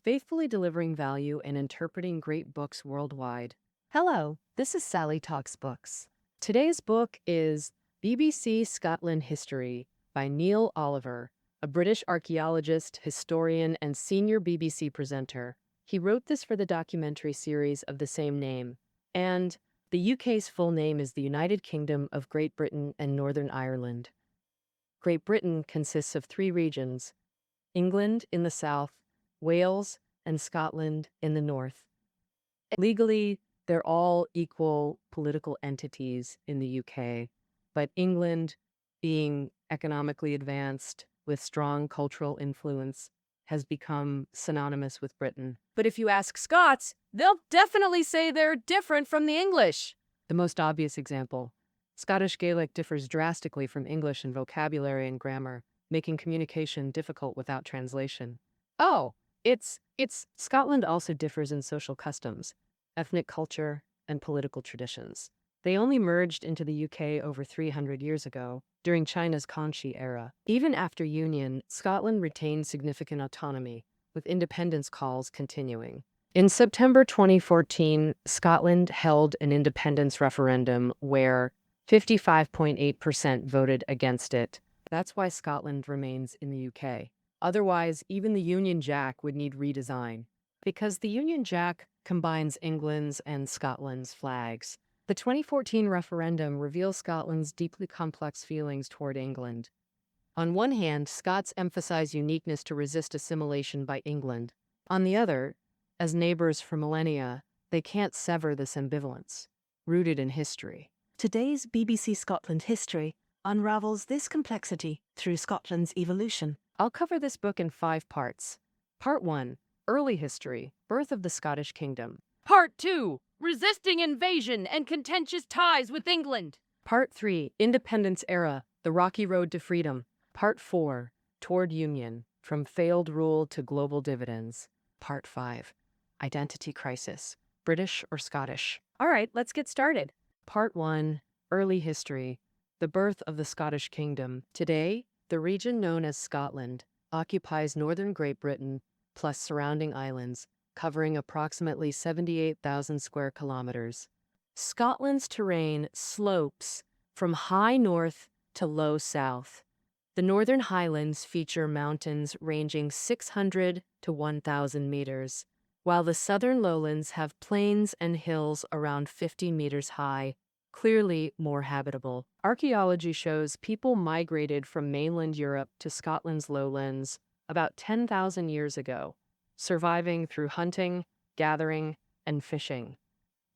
faithfully delivering value and interpreting great books worldwide. Hello, this is Sally Talks Books. Today's book is BBC Scotland History by Neil Oliver, a British archaeologist, historian, and senior BBC presenter. He wrote this for the documentary series of the same name. And the UK's full name is the United Kingdom of Great Britain and Northern Ireland. Great Britain consists of three regions: England in the south, Wales, and Scotland in the north. Legally, they're all equal political entities in the UK, but England, being economically advanced with strong cultural influence, has become synonymous with Britain. But if you ask Scots, they'll definitely say they're different from the English. The most obvious example: Scottish Gaelic differs drastically from English in vocabulary and grammar, making communication difficult without translation. Oh, it's Scotland also differs in social customs, ethnic culture, and political traditions. They only merged into the UK over 300 years ago, during China's Kangxi era. Even after union, Scotland retained significant autonomy, with independence calls continuing. In September 2014, Scotland held an independence referendum where 55.8% voted against it. That's why Scotland remains in the UK. Otherwise, even the Union Jack would need redesign. Because the Union Jack combines England's and Scotland's flags. The 2014 referendum reveals Scotland's deeply complex feelings toward England. On one hand, Scots emphasize uniqueness to resist assimilation by England. On the other, as neighbors for millennia, they can't sever this ambivalence, rooted in history. Today's BBC Scotland History unravels this complexity through Scotland's evolution. I'll cover this book in 5 parts. Part 1, Early History, Birth of the Scottish Kingdom. Part 2, Resisting Invasion and Contentious Ties with England. Part 3, Independence Era, The Rocky Road to Freedom. Part 4, Toward Union, From Failed Rule to Global Dividends. Part 5, Identity Crisis, British or Scottish. All right, let's get started. Part 1, Early History, The Birth of the Scottish Kingdom. Today, the region known as Scotland occupies northern Great Britain plus surrounding islands, covering approximately 78,000 square kilometers. Scotland's terrain slopes from high north to low south. The Northern Highlands feature mountains ranging 600 to 1,000 meters, while the southern lowlands have plains and hills around 50 meters high, clearly more habitable. Archaeology shows people migrated from mainland Europe to Scotland's lowlands about 10,000 years ago, surviving through hunting, gathering, and fishing.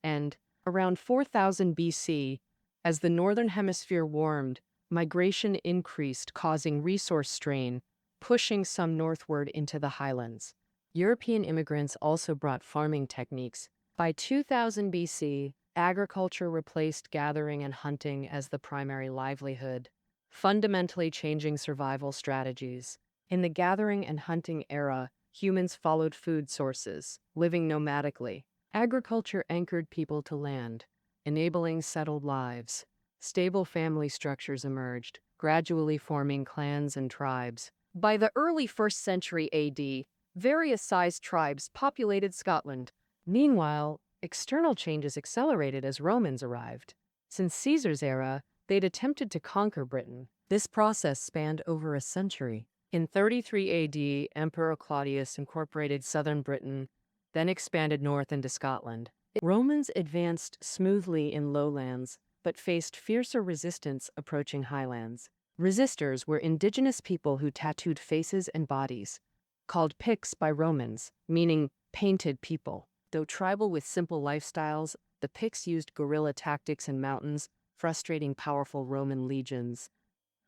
And around 4000 BC, as the northern hemisphere warmed, migration increased, causing resource strain, pushing some northward into the highlands. European immigrants also brought farming techniques. By 2000 BC, agriculture replaced gathering and hunting as the primary livelihood, fundamentally changing survival strategies. In the gathering and hunting era, humans followed food sources, living nomadically. Agriculture anchored people to land, enabling settled lives. Stable family structures emerged, gradually forming clans and tribes. By the early 1st century AD, various sized tribes populated Scotland. Meanwhile, external changes accelerated as Romans arrived. Since Caesar's era, they'd attempted to conquer Britain. This process spanned over a century. In 33 AD, Emperor Claudius incorporated southern Britain, then expanded north into Scotland. Romans advanced smoothly in lowlands, but faced fiercer resistance approaching highlands. Resistors were indigenous people who tattooed faces and bodies, called Picts by Romans, meaning painted people. Though tribal with simple lifestyles, the Picts used guerrilla tactics in mountains, frustrating powerful Roman legions.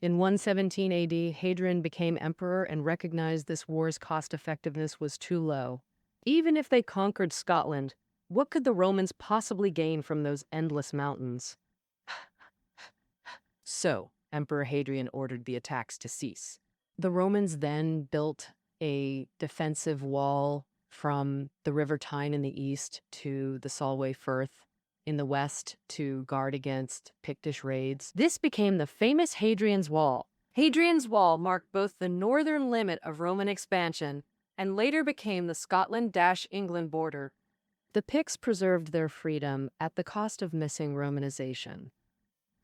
In 117 AD, Hadrian became emperor and recognized this war's cost-effectiveness was too low. Even if they conquered Scotland, what could the Romans possibly gain from those endless mountains? So, Emperor Hadrian ordered the attacks to cease. The Romans then built a defensive wall from the River Tyne in the east to the Solway Firth in the west to guard against Pictish raids. This became the famous Hadrian's Wall. Hadrian's Wall marked both the northern limit of Roman expansion and later became the Scotland-England border. The Picts preserved their freedom at the cost of missing Romanization.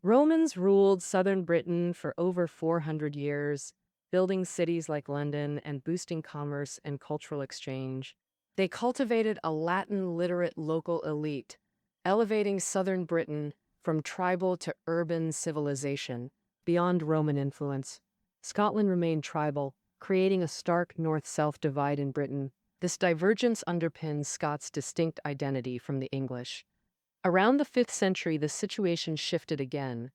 Romans ruled southern Britain for over 400 years, building cities like London and boosting commerce and cultural exchange. They cultivated a Latin-literate local elite, elevating southern Britain from tribal to urban civilization. Beyond Roman influence, Scotland remained tribal, creating a stark north-south divide in Britain. This divergence underpins Scots' distinct identity from the English. Around the 5th century, the situation shifted again.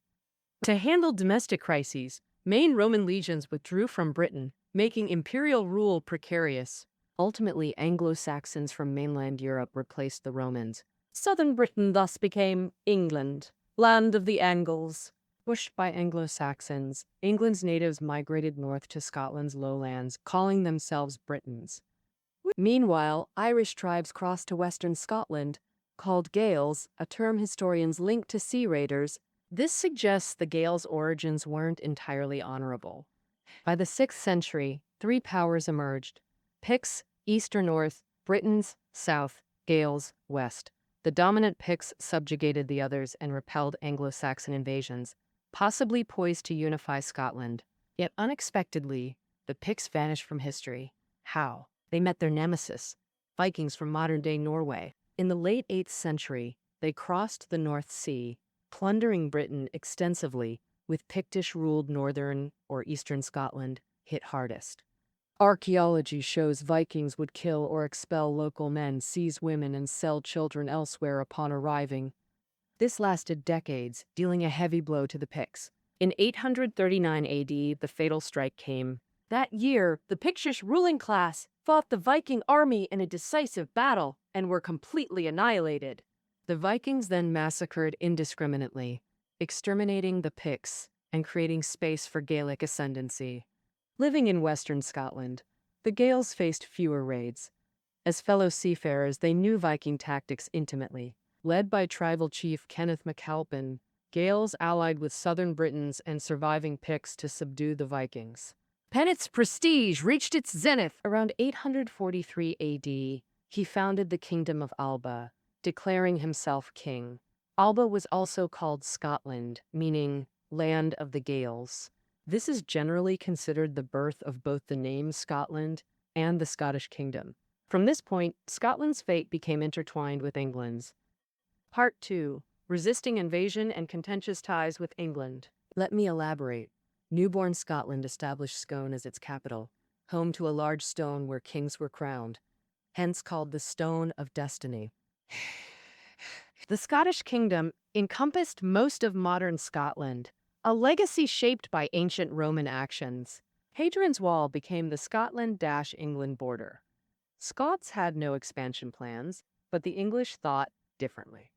To handle domestic crises, main Roman legions withdrew from Britain, making imperial rule precarious. Ultimately, Anglo-Saxons from mainland Europe replaced the Romans. Southern Britain thus became England, land of the Angles. Pushed by Anglo-Saxons, England's natives migrated north to Scotland's lowlands, calling themselves Britons. Meanwhile, Irish tribes crossed to western Scotland, called Gaels, a term historians link to sea raiders. This suggests the Gaels' origins weren't entirely honorable. By the 6th century, 3 powers emerged: Picts, east or north; Britons, south; Gaels, west. The dominant Picts subjugated the others and repelled Anglo-Saxon invasions, possibly poised to unify Scotland. Yet unexpectedly, the Picts vanished from history. How? They met their nemesis, Vikings from modern-day Norway. In the late 8th century, they crossed the North Sea, plundering Britain extensively, with Pictish-ruled northern or eastern Scotland hit hardest. Archaeology shows Vikings would kill or expel local men, seize women, and sell children elsewhere upon arriving. This lasted decades, dealing a heavy blow to the Picts. In 839 AD, the fatal strike came. That year, the Pictish ruling class fought the Viking army in a decisive battle and were completely annihilated. The Vikings then massacred indiscriminately, exterminating the Picts and creating space for Gaelic ascendancy. Living in western Scotland, the Gaels faced fewer raids. As fellow seafarers, they knew Viking tactics intimately. Led by tribal chief Kenneth MacAlpin, Gaels allied with southern Britons and surviving Picts to subdue the Vikings. Pennett's prestige reached its zenith around 843 AD. He founded the Kingdom of Alba, declaring himself king. Alba was also called Scotland, meaning land of the Gaels. This is generally considered the birth of both the name Scotland and the Scottish kingdom. From this point, Scotland's fate became intertwined with England's. Part 2. Resisting invasion and contentious ties with England. Let me elaborate. Newborn Scotland established Scone as its capital, home to a large stone where kings were crowned, hence called the Stone of Destiny. The Scottish kingdom encompassed most of modern Scotland, a legacy shaped by ancient Roman actions. Hadrian's Wall became the Scotland-England border. Scots had no expansion plans, but the English thought differently.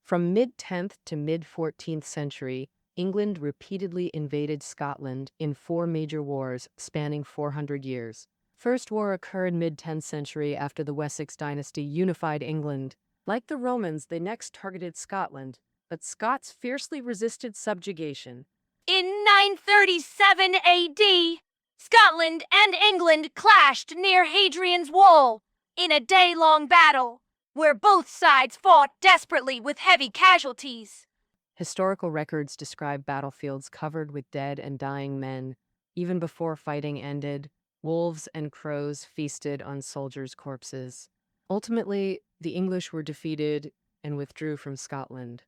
From mid-10th to mid-14th century, England repeatedly invaded Scotland in 4 major wars spanning 400 years. First war occurred mid-10th century after the Wessex dynasty unified England. Like the Romans, they next targeted Scotland, but Scots fiercely resisted subjugation. In 937 AD, Scotland and England clashed near Hadrian's Wall in a day-long battle, where both sides fought desperately with heavy casualties. Historical records describe battlefields covered with dead and dying men. Even before fighting ended, wolves and crows feasted on soldiers' corpses. Ultimately, the English were defeated and withdrew from Scotland.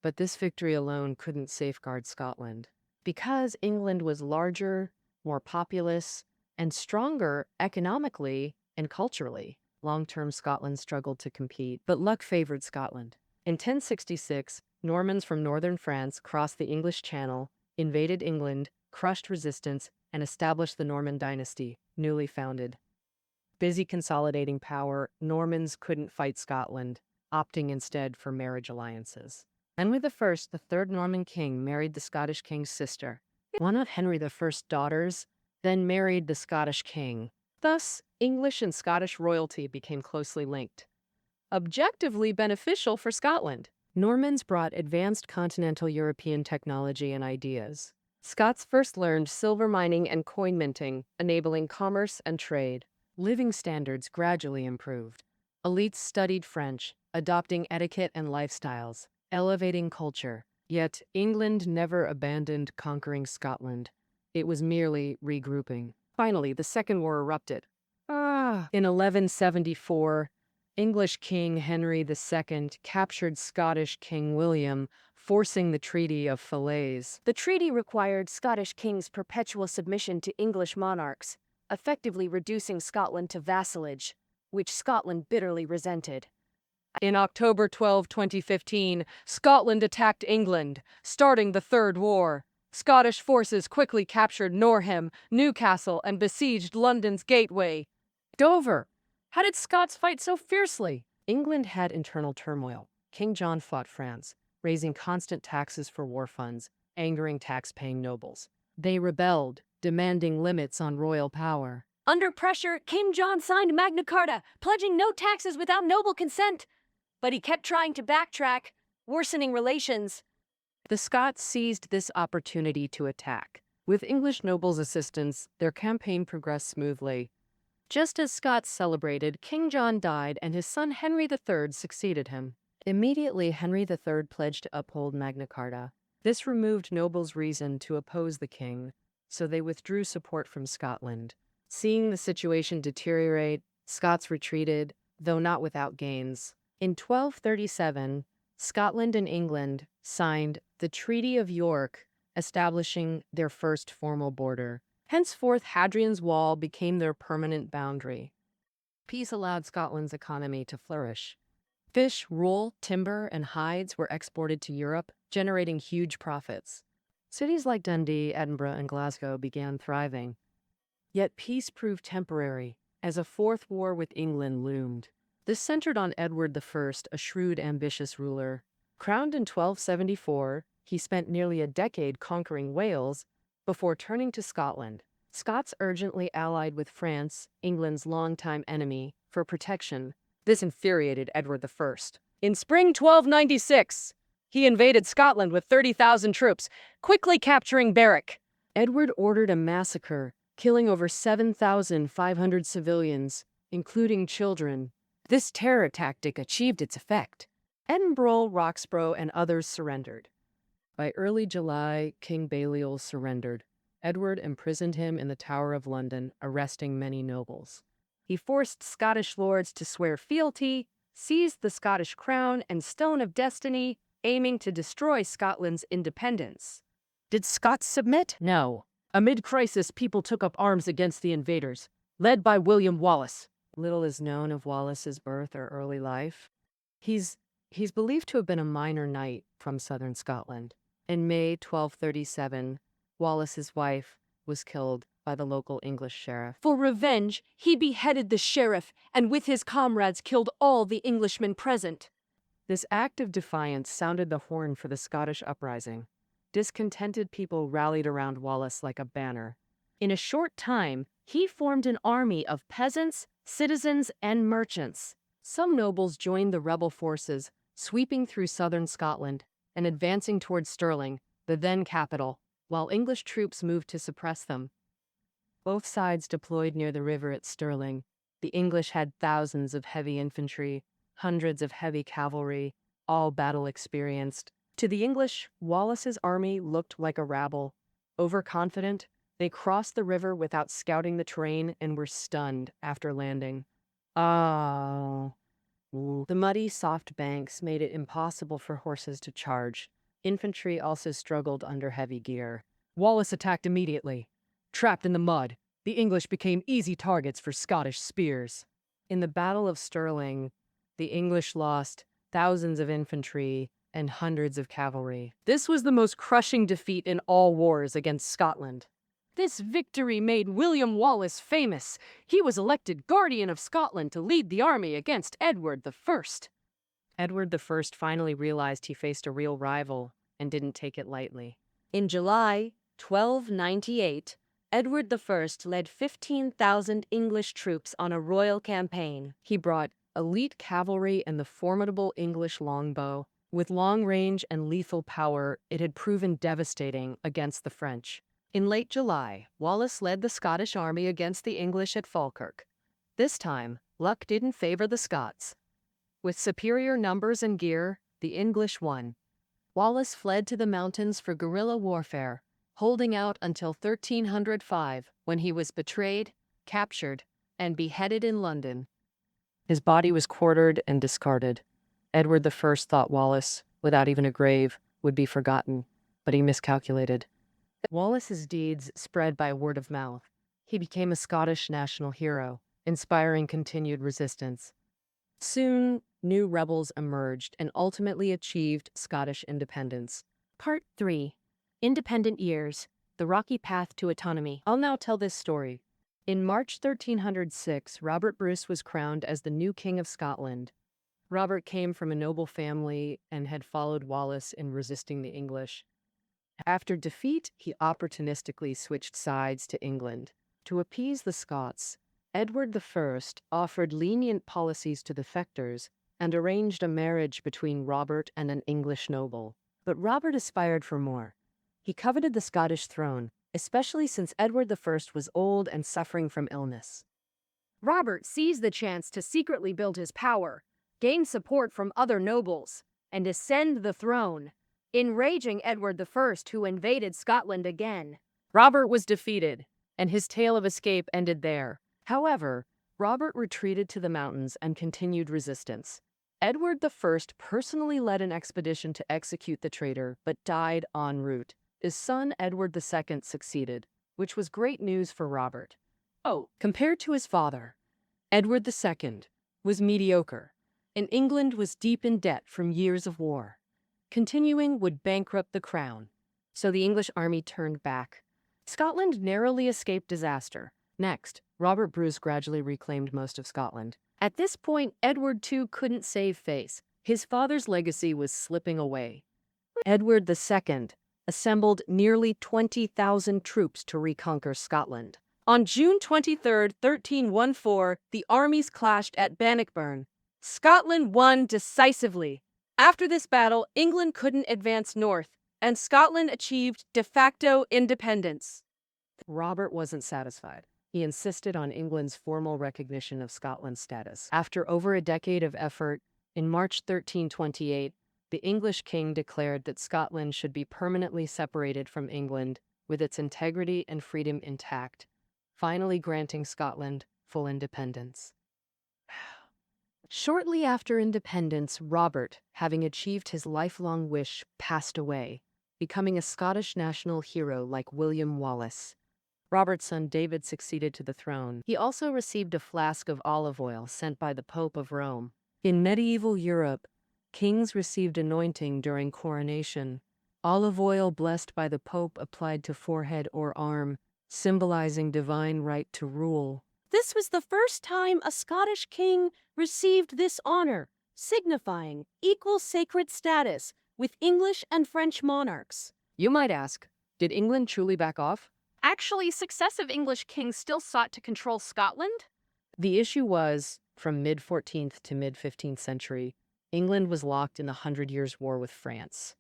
But this victory alone couldn't safeguard Scotland. Because England was larger, more populous, and stronger economically and culturally, long-term Scotland struggled to compete, but luck favored Scotland. In 1066, Normans from northern France crossed the English Channel, invaded England, crushed resistance, and established the Norman dynasty, newly founded. Busy consolidating power, Normans couldn't fight Scotland, opting instead for marriage alliances. Henry I, the third Norman king, married the Scottish king's sister. One of Henry I's daughters then married the Scottish king. Thus, English and Scottish royalty became closely linked. Objectively beneficial for Scotland, Normans brought advanced continental European technology and ideas. Scots first learned silver mining and coin minting, enabling commerce and trade. Living standards gradually improved. Elites studied French, adopting etiquette and lifestyles, elevating culture. Yet England never abandoned conquering Scotland. It was merely regrouping. Finally, the Second War erupted. In 1174, English King Henry II captured Scottish King William, forcing the Treaty of Falaise. The treaty required Scottish kings' perpetual submission to English monarchs, effectively reducing Scotland to vassalage, which Scotland bitterly resented. In October 12, 2015, Scotland attacked England, starting the Third War. Scottish forces quickly captured Norham, Newcastle, and besieged London's gateway, Dover. How did Scots fight so fiercely? England had internal turmoil. King John fought France, raising constant taxes for war funds, angering tax-paying nobles. They rebelled, demanding limits on royal power. Under pressure, King John signed Magna Carta, pledging no taxes without noble consent. But he kept trying to backtrack, worsening relations. The Scots seized this opportunity to attack. With English nobles' assistance, their campaign progressed smoothly. Just as Scots celebrated, King John died and his son Henry III succeeded him. Immediately, Henry III pledged to uphold Magna Carta. This removed nobles' reason to oppose the king, so they withdrew support from Scotland. Seeing the situation deteriorate, Scots retreated, though not without gains. In 1237, Scotland and England signed the Treaty of York, establishing their first formal border. Henceforth, Hadrian's Wall became their permanent boundary. Peace allowed Scotland's economy to flourish. Fish, wool, timber, and hides were exported to Europe, generating huge profits. Cities like Dundee, Edinburgh, and Glasgow began thriving. Yet peace proved temporary, as a fourth war with England loomed. This centered on Edward I, a shrewd, ambitious ruler. Crowned in 1274, he spent nearly a decade conquering Wales before turning to Scotland. Scots urgently allied with France, England's longtime enemy, for protection. This infuriated Edward I. In spring 1296, he invaded Scotland with 30,000 troops, quickly capturing Berwick. Edward ordered a massacre, killing over 7,500 civilians, including children. This terror tactic achieved its effect. Edinburgh, Roxburgh, and others surrendered. By early July, King Balliol surrendered. Edward imprisoned him in the Tower of London, arresting many nobles. He forced Scottish lords to swear fealty, seized the Scottish crown and Stone of Destiny, aiming to destroy Scotland's independence. Did Scots submit? No. Amid crisis, people took up arms against the invaders, led by William Wallace. Little is known of Wallace's birth or early life. He's believed to have been a minor knight from southern Scotland. In May 1237, Wallace's wife was killed by the local English sheriff. For revenge, he beheaded the sheriff and with his comrades killed all the Englishmen present. This act of defiance sounded the horn for the Scottish uprising. Discontented people rallied around Wallace like a banner. In a short time, he formed an army of peasants, citizens, and merchants. Some nobles joined the rebel forces, sweeping through southern Scotland and advancing towards Stirling, the then capital, while English troops moved to suppress them. Both sides deployed near the river at Stirling. The English had thousands of heavy infantry, hundreds of heavy cavalry, all battle experienced. To the English, Wallace's army looked like a rabble. Overconfident, they crossed the river without scouting the terrain and were stunned after landing. The muddy, soft banks made it impossible for horses to charge. Infantry also struggled under heavy gear. Wallace attacked immediately. Trapped in the mud, the English became easy targets for Scottish spears. In the Battle of Stirling, the English lost thousands of infantry and hundreds of cavalry. This was the most crushing defeat in all wars against Scotland. This victory made William Wallace famous. He was elected Guardian of Scotland to lead the army against Edward I. Edward I finally realized he faced a real rival and didn't take it lightly. In July 1298, Edward I led 15,000 English troops on a royal campaign. He brought elite cavalry and the formidable English longbow. With long range and lethal power, it had proven devastating against the French. In late July, Wallace led the Scottish army against the English at Falkirk. This time, luck didn't favor the Scots. With superior numbers and gear, the English won. Wallace fled to the mountains for guerrilla warfare, holding out until 1305, when he was betrayed, captured, and beheaded in London. His body was quartered and discarded. Edward I thought Wallace, without even a grave, would be forgotten, but he miscalculated. Wallace's deeds spread by word of mouth. He became a Scottish national hero, inspiring continued resistance. Soon, new rebels emerged and ultimately achieved Scottish independence. Part 3. Independent Years. The Rocky Path to Autonomy. I'll now tell this story. In March 1306, Robert Bruce was crowned as the new King of Scotland. Robert came from a noble family and had followed Wallace in resisting the English. After defeat, he opportunistically switched sides to England. To appease the Scots, Edward I offered lenient policies to defectors and arranged a marriage between Robert and an English noble. But Robert aspired for more. He coveted the Scottish throne, especially since Edward I was old and suffering from illness. Robert seized the chance to secretly build his power, gain support from other nobles, and ascend the throne, enraging Edward I, who invaded Scotland again. Robert was defeated, and his tale of escape ended there. However, Robert retreated to the mountains and continued resistance. Edward I personally led an expedition to execute the traitor, but died en route. His son Edward II succeeded, which was great news for Robert. Compared to his father, Edward II was mediocre, and England was deep in debt from years of war. Continuing would bankrupt the crown, so the English army turned back. Scotland narrowly escaped disaster. Next, Robert Bruce gradually reclaimed most of Scotland. At this point, Edward II couldn't save face. His father's legacy was slipping away. Edward II assembled nearly 20,000 troops to reconquer Scotland. On June 23, 1314, the armies clashed at Bannockburn. Scotland won decisively. After this battle, England couldn't advance north, and Scotland achieved de facto independence. Robert wasn't satisfied. He insisted on England's formal recognition of Scotland's status. After over a decade of effort, in March 1328, the English king declared that Scotland should be permanently separated from England, with its integrity and freedom intact, finally granting Scotland full independence. Shortly after independence, Robert, having achieved his lifelong wish, passed away, becoming a Scottish national hero like William Wallace. Robert's son David succeeded to the throne. He also received a flask of olive oil sent by the Pope of Rome. In medieval Europe, kings received anointing during coronation. Olive oil blessed by the Pope applied to forehead or arm, symbolizing divine right to rule. This was the first time a Scottish king received this honor, signifying equal sacred status with English and French monarchs. You might ask, did England truly back off? Actually, successive English kings still sought to control Scotland. The issue was, from mid-14th to mid-15th century, England was locked in the 100 Years' War with France.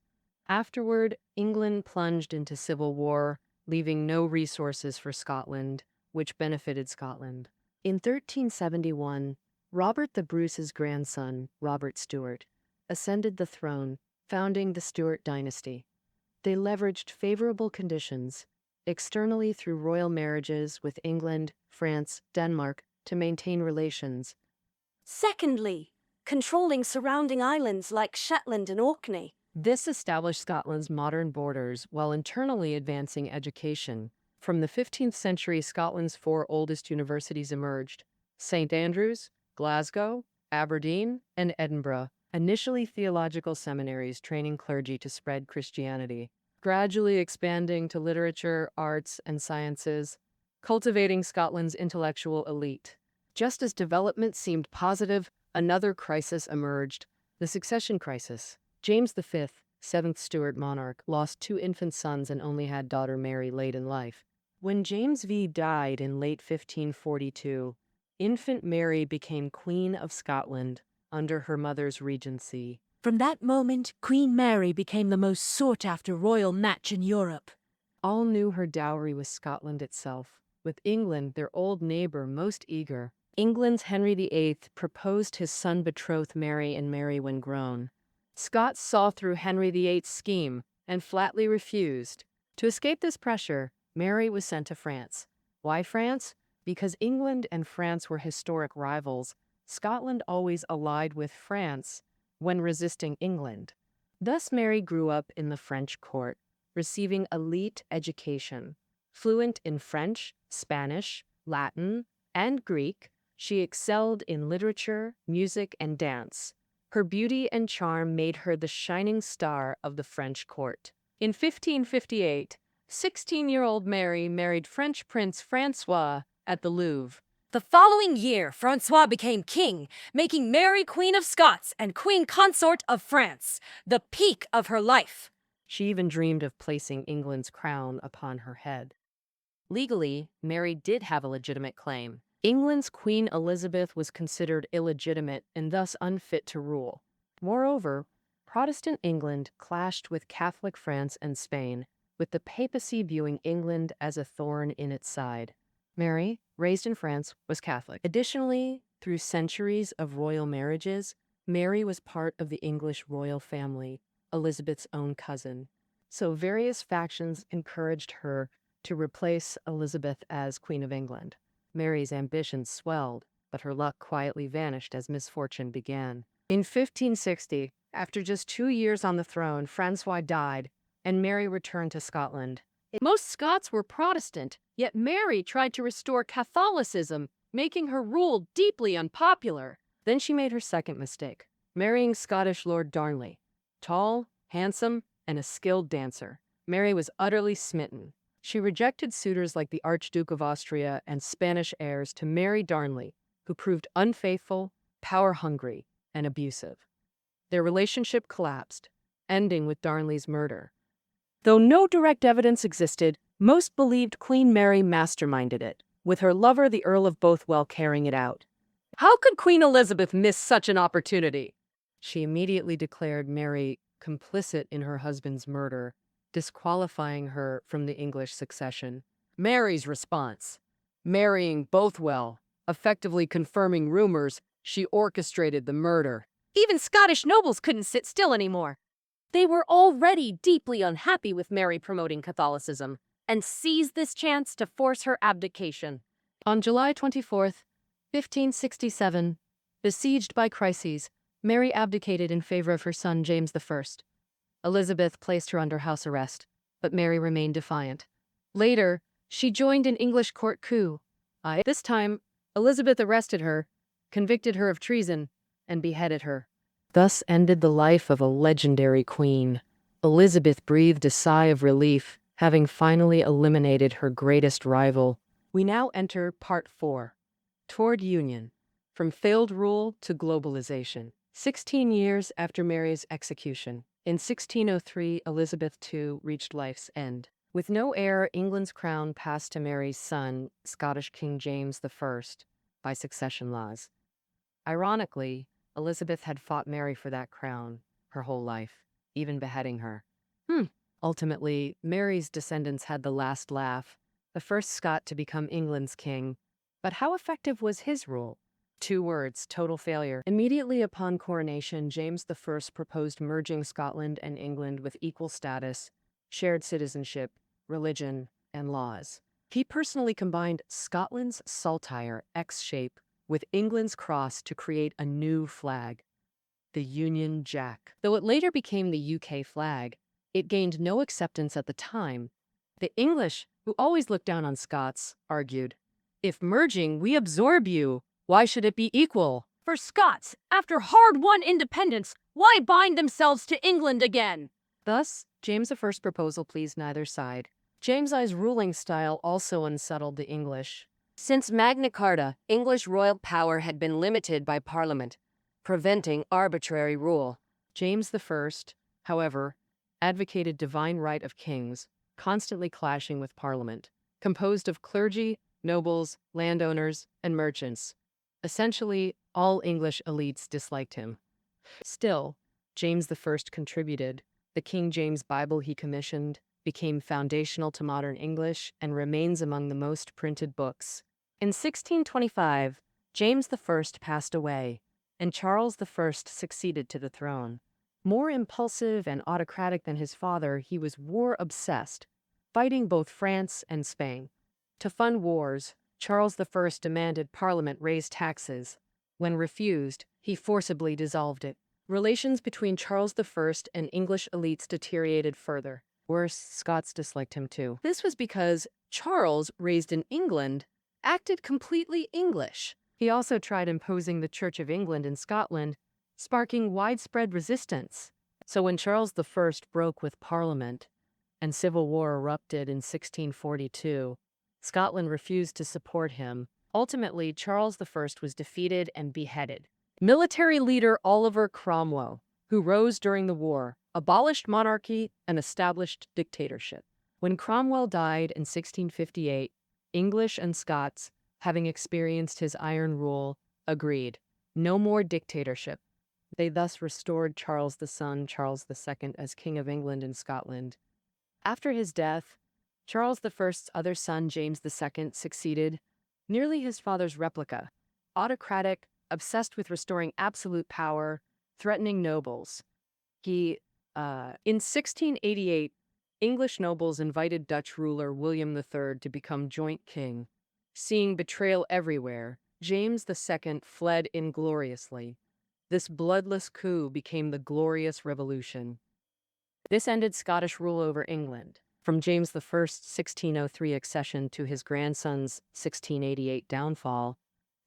Afterward, England plunged into civil war, leaving no resources for Scotland, which benefited Scotland. In 1371, Robert the Bruce's grandson, Robert Stuart, ascended the throne, founding the Stuart dynasty. They leveraged favorable conditions, externally through royal marriages with England, France, Denmark, to maintain relations. Secondly, controlling surrounding islands like Shetland and Orkney. This established Scotland's modern borders while internally advancing education. From the 15th century, Scotland's four oldest universities emerged: St. Andrews, Glasgow, Aberdeen, and Edinburgh, initially theological seminaries training clergy to spread Christianity, gradually expanding to literature, arts, and sciences, cultivating Scotland's intellectual elite. Just as development seemed positive, another crisis emerged: the succession crisis. James V, 7th Stuart monarch, lost 2 infant sons and only had daughter Mary late in life. When James V died in late 1542, infant Mary became Queen of Scotland under her mother's regency. From that moment, Queen Mary became the most sought-after royal match in Europe. All knew her dowry was Scotland itself, with England, their old neighbor, most eager. England's Henry VIII proposed his son-betrothed Mary and Mary when grown. Scots saw through Henry VIII's scheme and flatly refused. To escape this pressure, Mary was sent to France. Why France? Because England and France were historic rivals. Scotland always allied with France when resisting England. Thus Mary grew up in the French court, receiving elite education. Fluent in French, Spanish, Latin, and Greek, she excelled in literature, music, and dance. Her beauty and charm made her the shining star of the French court. In 1558, 16-year-old Mary married French Prince François at the Louvre. The following year, Francois became king, making Mary Queen of Scots and Queen Consort of France, the peak of her life. She even dreamed of placing England's crown upon her head. Legally, Mary did have a legitimate claim. England's Queen Elizabeth was considered illegitimate and thus unfit to rule. Moreover, Protestant England clashed with Catholic France and Spain, with the papacy viewing England as a thorn in its side. Mary, raised in France, was Catholic. Additionally, through centuries of royal marriages, Mary was part of the English royal family, Elizabeth's own cousin. So various factions encouraged her to replace Elizabeth as Queen of England. Mary's ambitions swelled, but her luck quietly vanished as misfortune began. In 1560, after just 2 years on the throne, Francois died, and Mary returned to Scotland. Most Scots were Protestant, yet Mary tried to restore Catholicism, making her rule deeply unpopular. Then she made her second mistake, marrying Scottish Lord Darnley. Tall, handsome, and a skilled dancer, Mary was utterly smitten. She rejected suitors like the Archduke of Austria and Spanish heirs to marry Darnley, who proved unfaithful, power-hungry, and abusive. Their relationship collapsed, ending with Darnley's murder. Though no direct evidence existed, most believed Queen Mary masterminded it, with her lover the Earl of Bothwell carrying it out. How could Queen Elizabeth miss such an opportunity? She immediately declared Mary complicit in her husband's murder, disqualifying her from the English succession. Mary's response: marrying Bothwell, effectively confirming rumors she orchestrated the murder. Even Scottish nobles couldn't sit still anymore. They were already deeply unhappy with Mary promoting Catholicism and seized this chance to force her abdication. On July 24th, 1567, besieged by crises, Mary abdicated in favor of her son James I. Elizabeth placed her under house arrest, but Mary remained defiant. Later, she joined an English court coup. This time, Elizabeth arrested her, convicted her of treason, and beheaded her. Thus ended the life of a legendary queen. Elizabeth breathed a sigh of relief, having finally eliminated her greatest rival. We now enter Part 4, Toward Union, from failed rule to globalization. 16 years after Mary's execution, in 1603, Elizabeth II reached life's end. With no heir, England's crown passed to Mary's son, Scottish King James I, by succession laws. Ironically, Elizabeth had fought Mary for that crown her whole life, even beheading her. Ultimately, Mary's descendants had the last laugh, the first Scot to become England's king. But how effective was his rule? 2 words: total failure. Immediately upon coronation, James I proposed merging Scotland and England with equal status, shared citizenship, religion, and laws. He personally combined Scotland's saltire X shape with England's cross to create a new flag, the Union Jack. Though it later became the UK flag, it gained no acceptance at the time. The English, who always looked down on Scots, argued, "If merging, we absorb you. Why should it be equal?" For Scots, after hard-won independence, why bind themselves to England again? Thus, James I's proposal pleased neither side. James I's ruling style also unsettled the English. Since Magna Carta, English royal power had been limited by Parliament, preventing arbitrary rule. James I, however, advocated divine right of kings, constantly clashing with Parliament, composed of clergy, nobles, landowners, and merchants. Essentially, all English elites disliked him. Still, James I contributed. The King James Bible he commissioned became foundational to modern English and remains among the most printed books. In 1625, James I passed away, and Charles I succeeded to the throne. More impulsive and autocratic than his father, he was war-obsessed, fighting both France and Spain. To fund wars, Charles I demanded Parliament raise taxes. When refused, he forcibly dissolved it. Relations between Charles I and English elites deteriorated further. Worse, Scots disliked him too. This was because Charles, raised in England, acted completely English. He also tried imposing the Church of England in Scotland, sparking widespread resistance. So when Charles I broke with Parliament and civil war erupted in 1642, Scotland refused to support him. Ultimately, Charles I was defeated and beheaded. Military leader Oliver Cromwell, who rose during the war, abolished monarchy and established dictatorship. When Cromwell died in 1658, English and Scots, having experienced his iron rule, agreed. No more dictatorship. They thus restored Charles the son, Charles II, as King of England and Scotland. After his death, Charles I's other son, James II, succeeded, nearly his father's replica, autocratic, obsessed with restoring absolute power, threatening nobles. In 1688, English nobles invited Dutch ruler William III to become joint king. Seeing betrayal everywhere, James II fled ingloriously. This bloodless coup became the Glorious Revolution. This ended Scottish rule over England. From James I's 1603 accession to his grandson's 1688 downfall,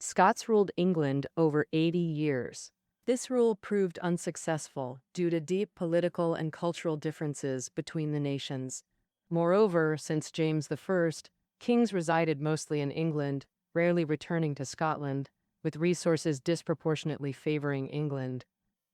Scots ruled England over 80 years. This rule proved unsuccessful due to deep political and cultural differences between the nations. Moreover, since James I, kings resided mostly in England, rarely returning to Scotland, with resources disproportionately favoring England.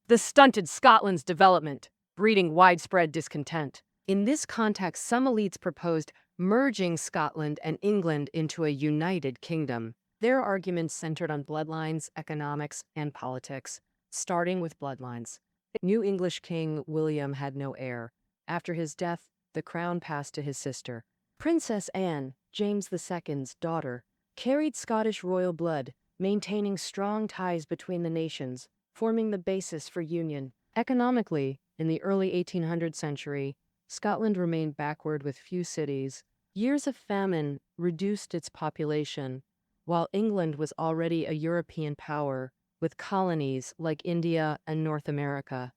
This stunted Scotland's development, breeding widespread discontent. In this context, some elites proposed merging Scotland and England into a united kingdom. Their arguments centered on bloodlines, economics, and politics, starting with bloodlines. New English king William had no heir. After his death, the crown passed to his sister. Princess Anne, James II's daughter, carried Scottish royal blood, maintaining strong ties between the nations, forming the basis for union. Economically, in the early 1800th century, Scotland remained backward with few cities. Years of famine reduced its population, while England was already a European power, with colonies like India and North America.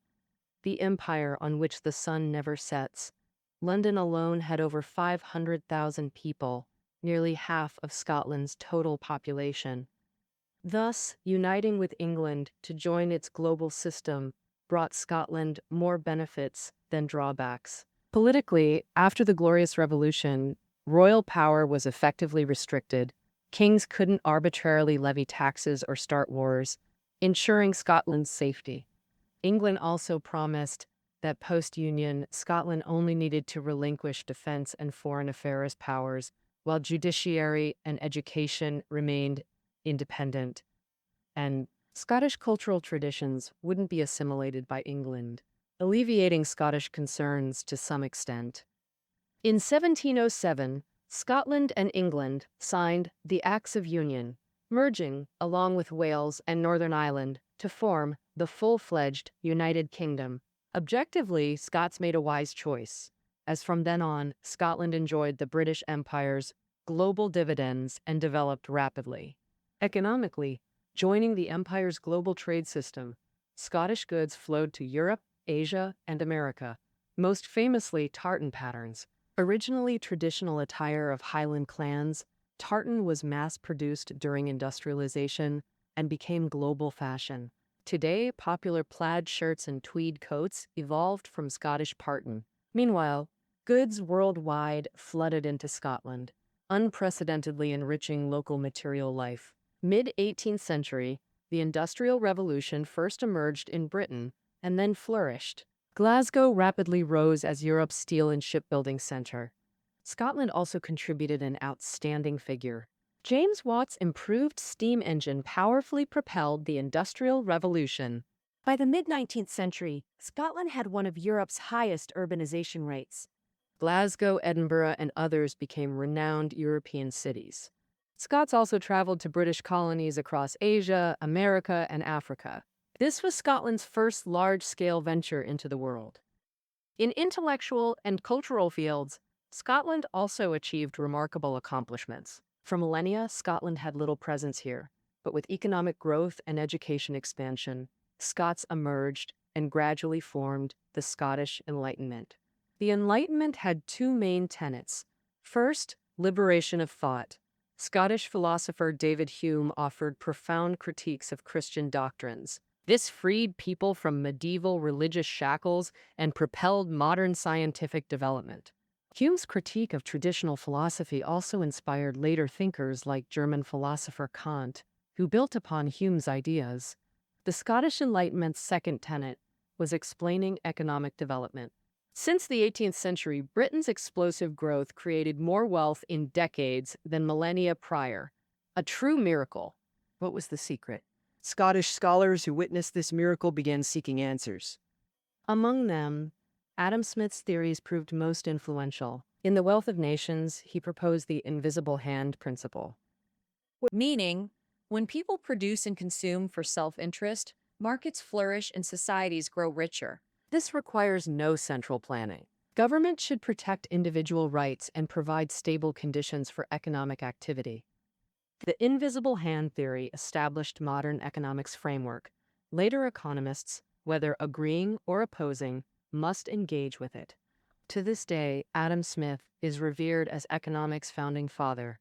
The empire on which the sun never sets. London alone had over 500,000 people, nearly half of Scotland's total population. Thus, uniting with England to join its global system brought Scotland more benefits than drawbacks. Politically, after the Glorious Revolution, royal power was effectively restricted. Kings couldn't arbitrarily levy taxes or start wars, ensuring Scotland's safety. England also promised that post-Union, Scotland only needed to relinquish defense and foreign affairs powers, while judiciary and education remained independent, and Scottish cultural traditions wouldn't be assimilated by England, alleviating Scottish concerns to some extent. In 1707, Scotland and England signed the Acts of Union, merging, along with Wales and Northern Ireland, to form the full-fledged United Kingdom. Objectively, Scots made a wise choice, as from then on, Scotland enjoyed the British Empire's global dividends and developed rapidly. Economically, joining the Empire's global trade system, Scottish goods flowed to Europe, Asia, and America, most famously tartan patterns. Originally traditional attire of Highland clans, tartan was mass-produced during industrialization and became global fashion. Today, popular plaid shirts and tweed coats evolved from Scottish tartan. Meanwhile, goods worldwide flooded into Scotland, unprecedentedly enriching local material life. Mid-18th century, the Industrial Revolution first emerged in Britain and then flourished. Glasgow rapidly rose as Europe's steel and shipbuilding center. Scotland also contributed an outstanding figure. James Watt's improved steam engine powerfully propelled the Industrial Revolution. By the mid-19th century, Scotland had one of Europe's highest urbanization rates. Glasgow, Edinburgh, and others became renowned European cities. Scots also traveled to British colonies across Asia, America, and Africa. This was Scotland's first large-scale venture into the world. In intellectual and cultural fields, Scotland also achieved remarkable accomplishments. For millennia, Scotland had little presence here, but with economic growth and education expansion, Scots emerged and gradually formed the Scottish Enlightenment. The Enlightenment had two main tenets. First, liberation of thought. Scottish philosopher David Hume offered profound critiques of Christian doctrines. This freed people from medieval religious shackles and propelled modern scientific development. Hume's critique of traditional philosophy also inspired later thinkers like German philosopher Kant, who built upon Hume's ideas. The Scottish Enlightenment's second tenet was explaining economic development. Since the 18th century, Britain's explosive growth created more wealth in decades than millennia prior. A true miracle. What was the secret? Scottish scholars who witnessed this miracle began seeking answers. Among them, Adam Smith's theories proved most influential. In The Wealth of Nations, he proposed the invisible hand principle. Meaning, when people produce and consume for self-interest, markets flourish and societies grow richer. This requires no central planning. Government should protect individual rights and provide stable conditions for economic activity. The invisible hand theory established modern economics framework. Later economists, whether agreeing or opposing, must engage with it. To this day, Adam Smith is revered as economics' founding father.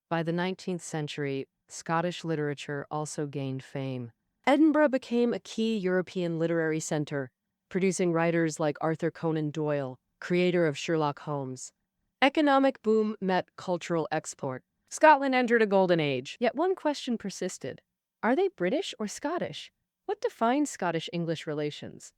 By the 19th century, Scottish literature also gained fame. Edinburgh became a key European literary center, producing writers like Arthur Conan Doyle, creator of Sherlock Holmes. Economic boom met cultural export. Scotland entered a golden age. Yet one question persisted. Are they British or Scottish? What defines Scottish-English relations?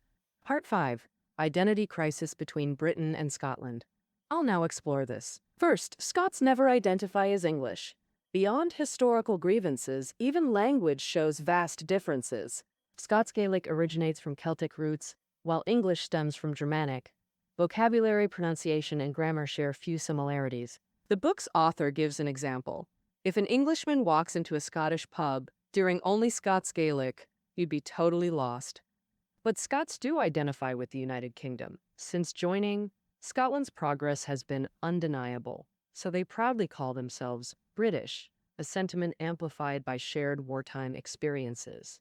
Part 5. Identity crisis between Britain and Scotland. I'll now explore this. First, Scots never identify as English. Beyond historical grievances, even language shows vast differences. Scots Gaelic originates from Celtic roots, while English stems from Germanic. Vocabulary, pronunciation, and grammar share few similarities. The book's author gives an example. If an Englishman walks into a Scottish pub during only Scots Gaelic, you'd be totally lost. But Scots do identify with the United Kingdom. Since joining, Scotland's progress has been undeniable, so they proudly call themselves British, a sentiment amplified by shared wartime experiences.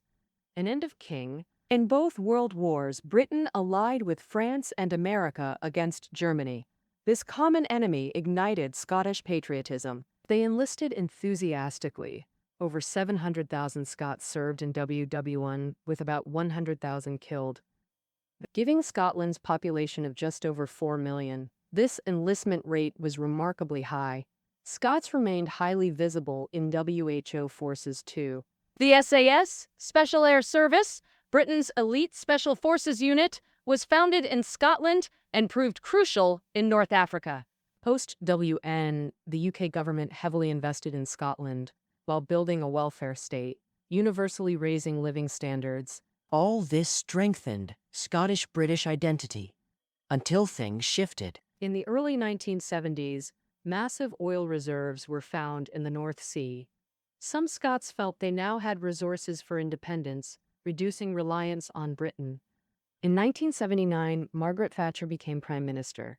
An end of king. In both world wars, Britain allied with France and America against Germany. This common enemy ignited Scottish patriotism. They enlisted enthusiastically. Over 700,000 Scots served in WW1, with about 100,000 killed. Giving Scotland's population of just over 4 million, this enlistment rate was remarkably high. Scots remained highly visible in WHO forces too. The SAS, Special Air Service, Britain's elite Special Forces unit, was founded in Scotland and proved crucial in North Africa. Post-WN, the UK government heavily invested in Scotland while building a welfare state, universally raising living standards. All this strengthened Scottish-British identity until things shifted. In the early 1970s, massive oil reserves were found in the North Sea. Some Scots felt they now had resources for independence, reducing reliance on Britain. In 1979, Margaret Thatcher became Prime Minister.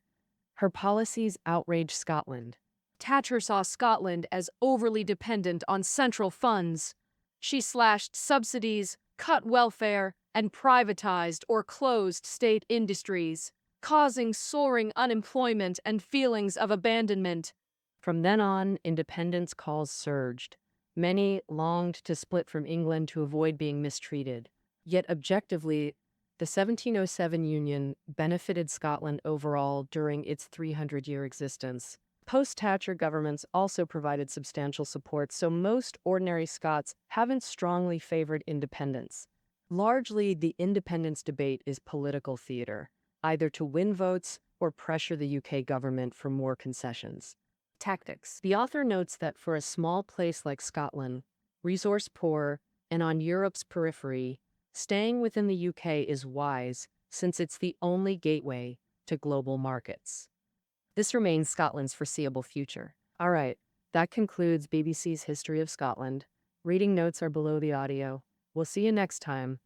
Her policies outraged Scotland. Thatcher saw Scotland as overly dependent on central funds. She slashed subsidies, cut welfare, and privatized or closed state industries, causing soaring unemployment and feelings of abandonment. From then on, independence calls surged. Many longed to split from England to avoid being mistreated. Yet objectively, the 1707 Union benefited Scotland overall during its 300-year existence. Post-Thatcher governments also provided substantial support, so most ordinary Scots haven't strongly favored independence. Largely, the independence debate is political theater, either to win votes or pressure the UK government for more concessions. Tactics. The author notes that for a small place like Scotland, resource-poor, and on Europe's periphery, staying within the UK is wise since it's the only gateway to global markets. This remains Scotland's foreseeable future. All right, That concludes BBC's History of Scotland. Reading notes are below the audio. We'll see you next time.